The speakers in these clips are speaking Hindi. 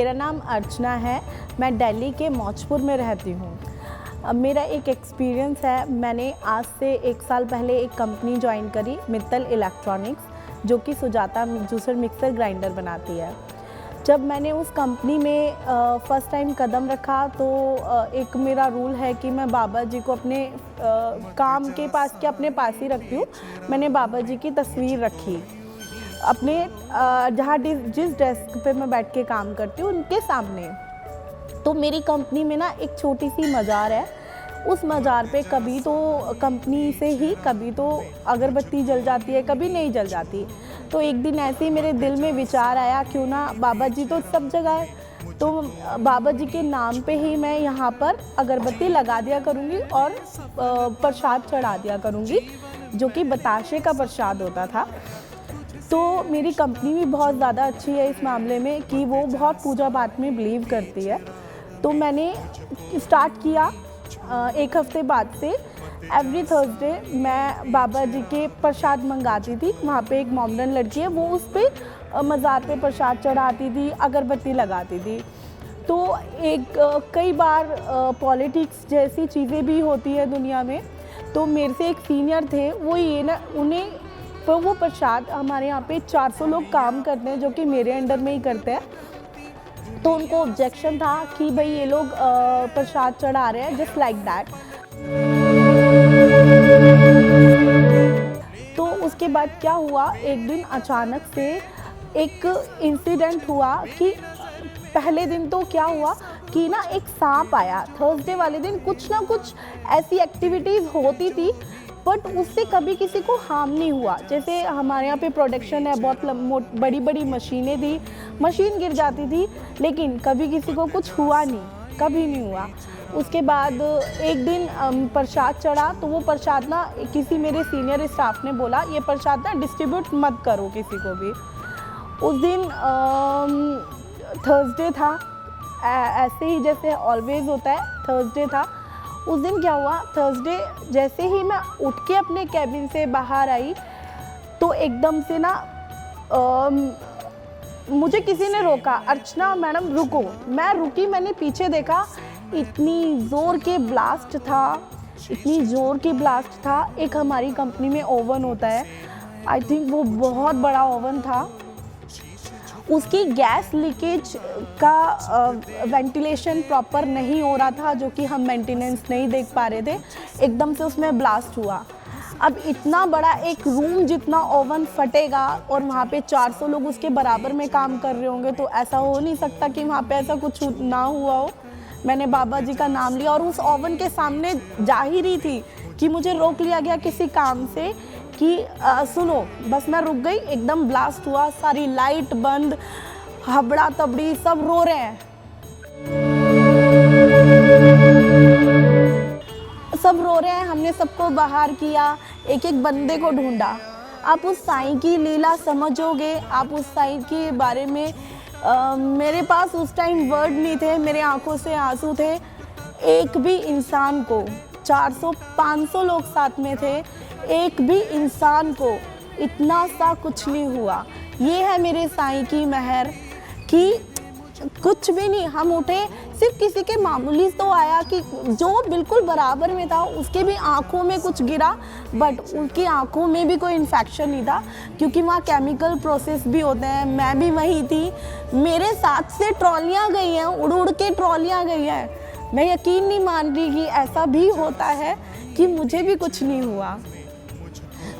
मेरा नाम अर्चना है। मैं दिल्ली के मौजपुर में रहती हूँ। अब मेरा एक एक्सपीरियंस है, मैंने आज से 1 साल पहले एक कंपनी ज्वाइन करी, मित्तल इलेक्ट्रॉनिक्स, जो कि सुजाता जूसर मिक्सर ग्राइंडर बनाती है। जब मैंने उस कंपनी में फ़र्स्ट टाइम कदम रखा तो एक मेरा रूल है कि मैं बाबा जी को अपने काम के पास के अपने पास ही रखती हूँ। मैंने बाबा जी की तस्वीर रखी अपने जहाँ जिस डेस्क पे मैं बैठ के काम करती हूँ उनके सामने। तो मेरी कंपनी में ना एक छोटी सी मज़ार है, उस मज़ार पे कभी तो कंपनी से ही कभी तो अगरबत्ती जल जाती है, कभी नहीं जल जाती। तो एक दिन ऐसे ही मेरे दिल में विचार आया, क्यों ना बाबा जी तो सब जगह है, तो बाबा जी के नाम पे ही मैं यहाँ पर अगरबत्ती लगा दिया करूँगी और प्रसाद चढ़ा दिया करूँगी, जो कि बताशे का प्रसाद होता था। तो मेरी कंपनी भी बहुत ज़्यादा अच्छी है इस मामले में कि वो बहुत पूजा पाठ में बिलीव करती है। तो मैंने स्टार्ट किया 1 हफ्ते बाद से एवरी थर्सडे मैं बाबा जी के प्रसाद मंगाती थी। वहाँ पे एक मोमडन लड़की है, वो उस पे मज़ार पे प्रसाद चढ़ाती थी, अगरबत्ती लगाती थी। तो कई बार पॉलिटिक्स जैसी चीज़ें भी होती है दुनिया में। तो मेरे से एक सीनियर थे, वो प्रसाद हमारे यहाँ पे 400 लोग काम करते हैं जो कि मेरे अंडर में ही करते हैं। तो उनको ऑब्जेक्शन था कि भाई ये लोग प्रसाद चढ़ा रहे हैं जस्ट लाइक दैट। तो उसके बाद क्या हुआ, एक दिन अचानक से एक इंसिडेंट हुआ कि पहले दिन तो क्या हुआ कि ना एक सांप आया। थर्सडे वाले दिन कुछ ना कुछ ऐसी एक्टिविटीज़ होती थी बट उससे कभी किसी को हार्म नहीं हुआ। जैसे हमारे यहाँ पे प्रोडक्शन है, बहुत बड़ी बड़ी मशीनें थी, मशीन गिर जाती थी, लेकिन कभी किसी को कुछ हुआ नहीं, कभी नहीं हुआ। उसके बाद एक दिन प्रसाद चढ़ा, तो वो प्रसाद ना किसी मेरे सीनियर स्टाफ ने बोला ये प्रसाद ना डिस्ट्रीब्यूट मत करो किसी को भी। उस दिन थर्सडे था, ऐसे ही जैसे ऑलवेज होता है, थर्सडे था। उस दिन क्या हुआ, थर्सडे जैसे ही मैं उठ के अपने कैबिन से बाहर आई तो एकदम से ना मुझे किसी ने रोका, अर्चना मैडम रुको। मैं रुकी, मैंने पीछे देखा, इतनी ज़ोर के ब्लास्ट था। एक हमारी कंपनी में ओवन होता है, आई थिंक वो बहुत बड़ा ओवन था, उसकी गैस लीकेज का वेंटिलेशन प्रॉपर नहीं हो रहा था, जो कि हम मेंटेनेंस नहीं देख पा रहे थे। एकदम से उसमें ब्लास्ट हुआ। अब इतना बड़ा एक रूम जितना ओवन फटेगा और वहाँ पे 400 लोग उसके बराबर में काम कर रहे होंगे, तो ऐसा हो नहीं सकता कि वहाँ पे ऐसा कुछ ना हुआ हो। मैंने बाबा जी का नाम लिया और उस ओवन के सामने जा ही रही थी कि मुझे रोक लिया गया किसी काम से कि सुनो। बस मैं रुक गई, एकदम ब्लास्ट हुआ, सारी लाइट बंद, हबड़ा तबड़ी, सब रो रहे हैं, हमने सबको बाहर किया, एक एक बंदे को ढूंढा। आप उस साईं की लीला समझोगे, आप उस साईं के बारे में मेरे पास उस टाइम वर्ड नहीं थे, मेरे आंखों से आंसू थे। एक भी इंसान को, 400-500 लोग साथ में थे, एक भी इंसान को इतना सा कुछ नहीं हुआ। ये है मेरे साईं की मेहर कि कुछ भी नहीं। हम उठे, सिर्फ किसी के मामूली तो आया कि जो बिल्कुल बराबर में था, उसके भी आंखों में कुछ गिरा, बट उनकी आंखों में भी कोई इन्फेक्शन नहीं था, क्योंकि वहाँ केमिकल प्रोसेस भी होते हैं। मैं भी वहीं थी, मेरे साथ से ट्रॉलियाँ गई हैं, उड़ उड़ के ट्रॉलियाँ गई हैं। मैं यकीन नहीं मान रही कि ऐसा भी होता है कि मुझे भी कुछ नहीं हुआ।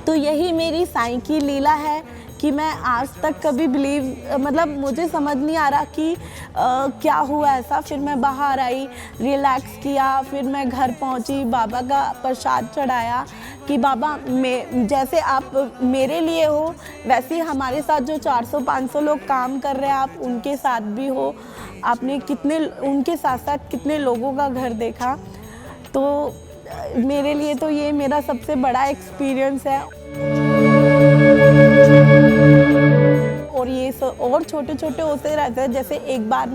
तो यही मेरी साईं की लीला है कि मैं आज तक कभी मतलब मुझे समझ नहीं आ रहा कि क्या हुआ ऐसा। फिर मैं बाहर आई, रिलैक्स किया, फिर मैं घर पहुंची, बाबा का प्रसाद चढ़ाया कि बाबा जैसे आप मेरे लिए हो, वैसे ही हमारे साथ जो 400-500 लोग काम कर रहे हैं, आप उनके साथ भी हो। आपने उनके साथ साथ कितने लोगों का घर देखा। तो मेरे लिए तो ये मेरा सबसे बड़ा एक्सपीरियंस है। और ये और छोटे छोटे होते रहते हैं। जैसे एक बार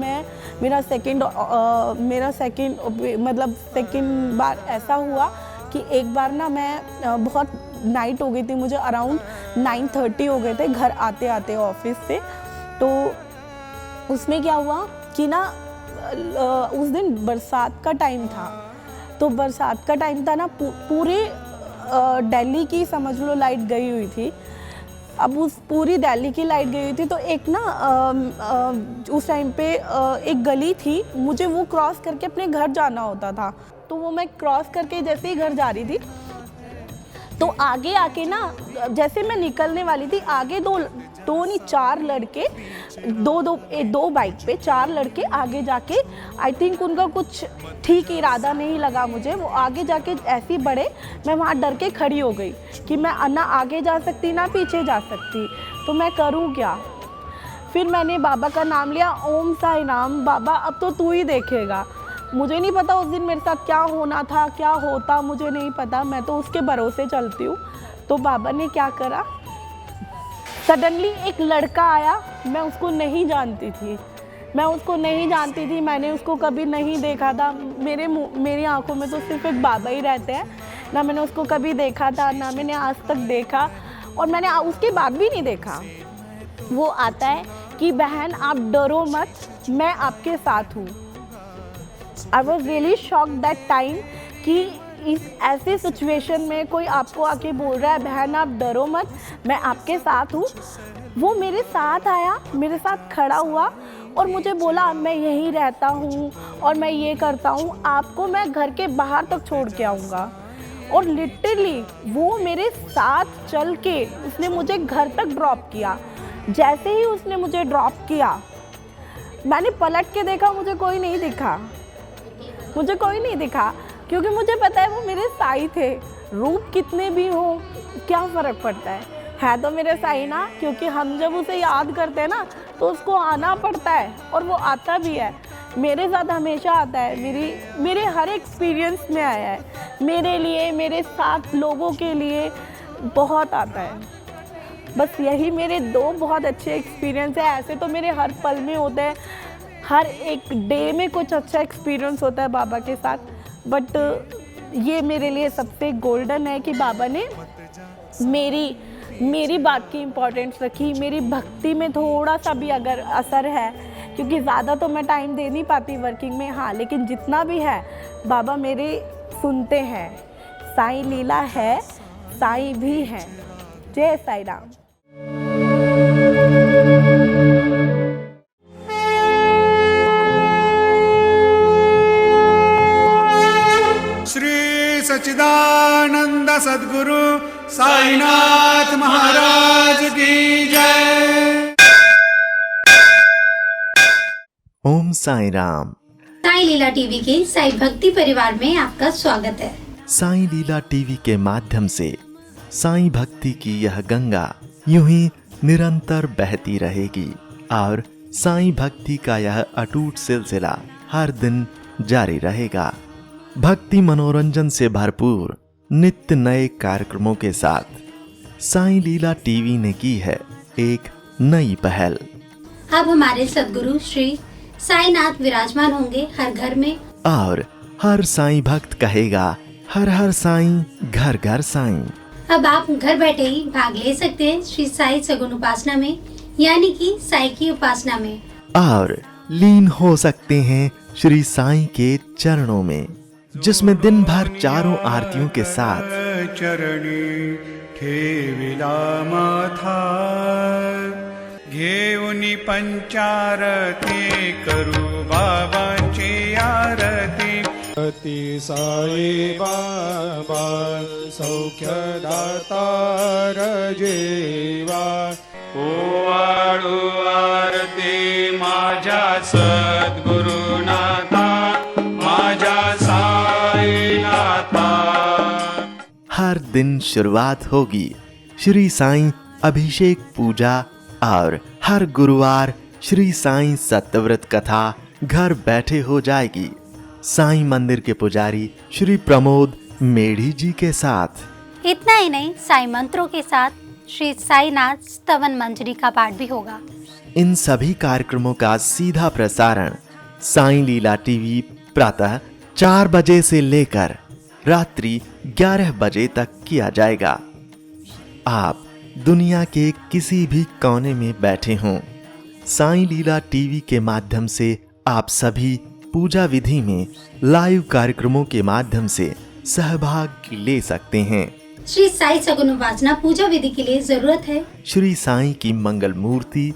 मेरा सेकंड बार ऐसा हुआ कि एक बार ना मैं बहुत नाइट हो गई थी, मुझे अराउंड 9:30 हो गए थे घर आते आते ऑफिस से। तो उसमें क्या हुआ कि ना उस दिन बरसात का टाइम था, तो बरसात का टाइम था ना, पूरे दिल्ली की समझ लो लाइट गई हुई थी। अब उस पूरी दिल्ली की लाइट गई हुई थी, तो एक ना उस टाइम पे एक गली थी, मुझे वो क्रॉस करके अपने घर जाना होता था। तो वो मैं क्रॉस करके जैसे ही घर जा रही थी, तो आगे आके ना, जैसे मैं निकलने वाली थी, आगे दो नहीं 4 लड़के, दो बाइक पे 4 लड़के आगे जाके, आई थिंक उनका कुछ ठीक इरादा नहीं लगा मुझे, वो आगे जाके ऐसी बढ़े, मैं वहाँ डर के खड़ी हो गई कि मैं ना आगे जा सकती ना पीछे जा सकती, तो मैं करूँ क्या। फिर मैंने बाबा का नाम लिया, ओम साई राम, बाबा अब तो तू ही देखेगा। मुझे नहीं पता उस दिन मेरे साथ क्या होना था, क्या होता मुझे नहीं पता, मैं तो उसके भरोसे चलती हूँ। तो बाबा ने क्या करा, सडनली एक लड़का आया, मैं उसको नहीं जानती थी, मैंने उसको कभी नहीं देखा था, मेरी आंखों में तो सिर्फ एक बाबा ही रहते हैं, ना मैंने उसको कभी देखा था, ना मैंने आज तक देखा, और मैंने उसके बाद भी नहीं देखा। वो आता है कि बहन आप डरो मत, मैं आपके साथ हूँ। I was really shocked that time कि इस ऐसे सिचुएशन में कोई आपको आके बोल रहा है बहन आप डरो मत, मैं आपके साथ हूँ। वो मेरे साथ आया, मेरे साथ खड़ा हुआ और मुझे बोला मैं यहीं रहता हूँ और मैं ये करता हूँ, आपको मैं घर के बाहर तक छोड़ के आऊँगा। और लिटरली वो मेरे साथ चल के उसने मुझे घर तक ड्रॉप किया। जैसे ही उसने मुझे ड्रॉप किया, मैंने पलट के देखा, मुझे कोई नहीं दिखा, क्योंकि मुझे पता है वो मेरे साई थे। रूप कितने भी हो क्या फ़र्क पड़ता है तो मेरे साई ना, क्योंकि हम जब उसे याद करते हैं ना तो उसको आना पड़ता है, और वो आता भी है। मेरे साथ हमेशा आता है, मेरे हर एक्सपीरियंस में आया है, मेरे लिए, मेरे साथ लोगों के लिए बहुत आता है। बस यही मेरे 2 बहुत अच्छे एक्सपीरियंस है। ऐसे तो मेरे हर पल में होते हैं, हर एक डे में कुछ अच्छा एक्सपीरियंस होता है बाबा के साथ, बट ये मेरे लिए सबसे गोल्डन है कि बाबा ने मेरी बात की इम्पोर्टेंस रखी। मेरी भक्ति में थोड़ा सा भी अगर असर है, क्योंकि ज़्यादा तो मैं टाइम दे नहीं पाती वर्किंग में, हाँ, लेकिन जितना भी है बाबा मेरे सुनते हैं। साईं लीला है, साईं भी हैं। जय साईं राम। सच्चिदानंद सद्गुरु साईनाथ महाराज की जय। ओम साई राम। साई लीला टीवी के साई भक्ति परिवार में आपका स्वागत है। साई लीला टीवी के माध्यम से साई भक्ति की यह गंगा यूं ही निरंतर बहती रहेगी और साई भक्ति का यह अटूट सिलसिला हर दिन जारी रहेगा। भक्ति मनोरंजन से भरपूर नित्य नए कार्यक्रमों के साथ साई लीला टीवी ने की है एक नई पहल। अब हमारे सद्गुरु श्री साईनाथ विराजमान होंगे हर घर में, और हर साईं भक्त कहेगा हर हर साईं, घर घर साईं। अब आप घर बैठे ही भाग ले सकते हैं श्री साई सगुन उपासना में, यानी कि साई की उपासना में, और लीन हो सकते हैं श्री साईं के चरणों में, जिसमें दिन भर चारों आरतियों के साथ चरणी ठेविला माथा, घेऊनी पंचारती करू बाबांची आरती। अति साई बाबा सौख्यदाता जेवा, ओवाळू आरती माझ्या सद्गुरुनाथा, माझ्या साईनाथा। हर दिन शुरुआत होगी श्री साईं अभिषेक पूजा, और हर गुरुवार श्री साईं सत्यव्रत कथा घर बैठे हो जाएगी साईं मंदिर के पुजारी श्री प्रमोद मेढ़ी जी के साथ। इतना ही नहीं, साई मंत्रों के साथ श्री साईनाथ स्तवन मंजरी का पाठ भी होगा। इन सभी कार्यक्रमों का सीधा प्रसारण साईं लीला टीवी प्रातः 4 बजे से लेकर रात्रि 11 बजे तक किया जाएगा। आप दुनिया के किसी भी कोने में बैठे हों, साईं लीला टीवी के माध्यम से आप सभी पूजा विधि में लाइव कार्यक्रमों के माध्यम से सहभाग ले सकते हैं। श्री साई सगुन उपासना पूजा विधि के लिए जरूरत है श्री साईं की मंगल मूर्ति,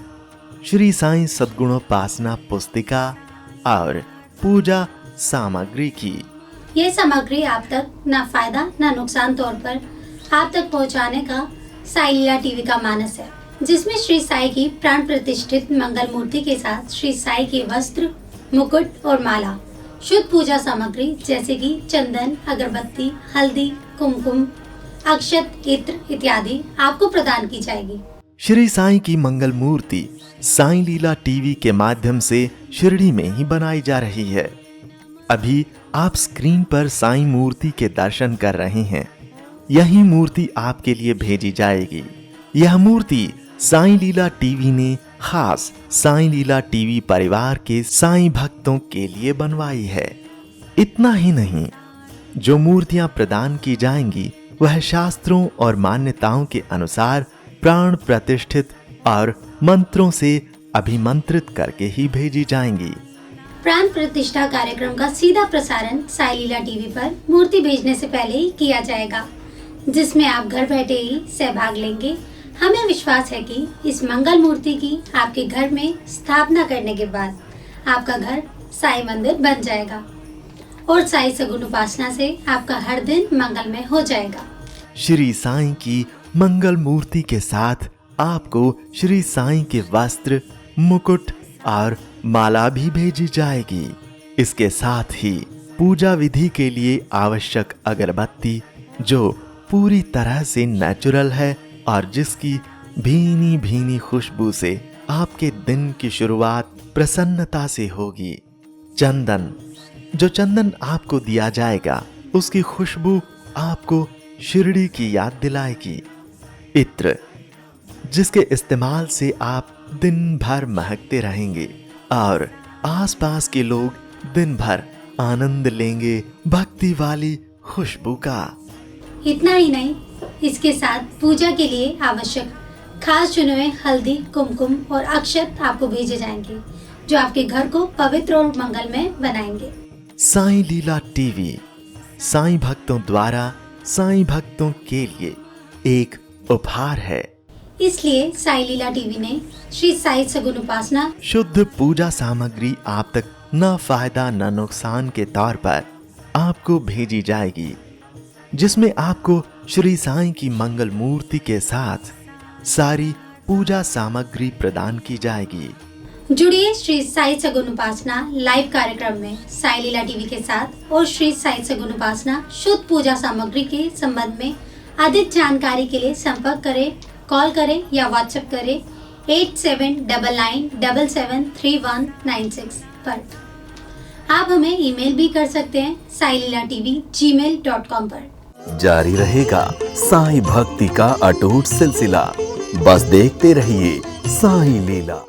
श्री साईं सद्गुणोपासना पुस्तिका और पूजा सामग्री की। ये सामग्री आप तक न फायदा न नुकसान तौर पर आप तक पहुंचाने का साई लीला टीवी का मानस है, जिसमें श्री साई की प्राण प्रतिष्ठित मंगल मूर्ति के साथ श्री साई के वस्त्र, मुकुट और माला, शुद्ध पूजा सामग्री जैसे कि चंदन, अगरबत्ती, हल्दी, कुमकुम, अक्षत, इत्र इत्यादि आपको प्रदान की जाएगी। श्री साईं की मंगल मूर्ति साईं लीला टीवी के माध्यम से शिरडी में ही बनाई जा रही है। अभी आप स्क्रीन पर साईं मूर्ति के दर्शन कर रहे हैं। यही मूर्ति आपके लिए भेजी जाएगी। यह मूर्ति साईं लीला टीवी ने खास साईं लीला टीवी परिवार के साईं भक्तों के लिए बनवाई है। इतना ही नहीं, जो मूर्तियां प्रदान की जाएंगी वह शास्त्रों और मान्यताओं के अनुसार प्राण प्रतिष्ठित और मंत्रों से अभिमंत्रित करके ही भेजी जाएंगी। प्राण प्रतिष्ठा कार्यक्रम का सीधा प्रसारण साई लीला टीवी पर मूर्ति भेजने से पहले ही किया जाएगा, जिसमें आप घर बैठे ही सहभाग लेंगे। हमें विश्वास है कि इस मंगल मूर्ति की आपके घर में स्थापना करने के बाद आपका घर साई मंदिर बन जाएगा और साई सगुन उपासना से आपका हर दिन मंगलमय हो जाएगा। श्री साईं की मंगल मूर्ति के साथ आपको श्री साईं के वस्त्र, मुकुट और माला भी भेजी जाएगी। इसके साथ ही पूजा विधि के लिए आवश्यक अगरबत्ती, जो पूरी तरह से नेचुरल है और जिसकी भीनी भीनी खुशबू से आपके दिन की शुरुआत प्रसन्नता से होगी। चंदन, जो चंदन आपको दिया जाएगा उसकी खुशबू आपको शिरडी की याद दिलाएगी। इत्र, जिसके इस्तेमाल से आप दिन भर महकते रहेंगे और आसपास के लोग दिन भर आनंद लेंगे भक्ति वाली खुशबू का। इतना ही नहीं, इसके साथ पूजा के लिए आवश्यक खास चुने हुए हल्दी, कुमकुम और अक्षत आपको भेजे जाएंगे, जो आपके घर को पवित्र और मंगलमय बनाएंगे। साईं लीला टीवी साईं भक्तों द्वारा साईं भक्तों के लिए एक उपहार है। इसलिए साई लीला टीवी ने श्री साई सगुन उपासना शुद्ध पूजा सामग्री आप तक न फायदा न नुकसान के तौर पर आपको भेजी जाएगी, जिसमें आपको श्री साईं की मंगल मूर्ति के साथ सारी पूजा सामग्री प्रदान की जाएगी। जुड़िए श्री साई सगुन उपासना लाइव कार्यक्रम में साई लीला टीवी के साथ और श्री साई सगुन उपासना शुद्ध पूजा सामग्री के संबंध में अधिक जानकारी के लिए संपर्क करें, कॉल करें या व्हाट्सएप करें 8799773196 पर। आप हमें ईमेल भी कर सकते हैं sailila.tv@gmail.com पर। जारी रहेगा साईं भक्ति का अटूट सिलसिला। बस देखते रहिए साईं लीला।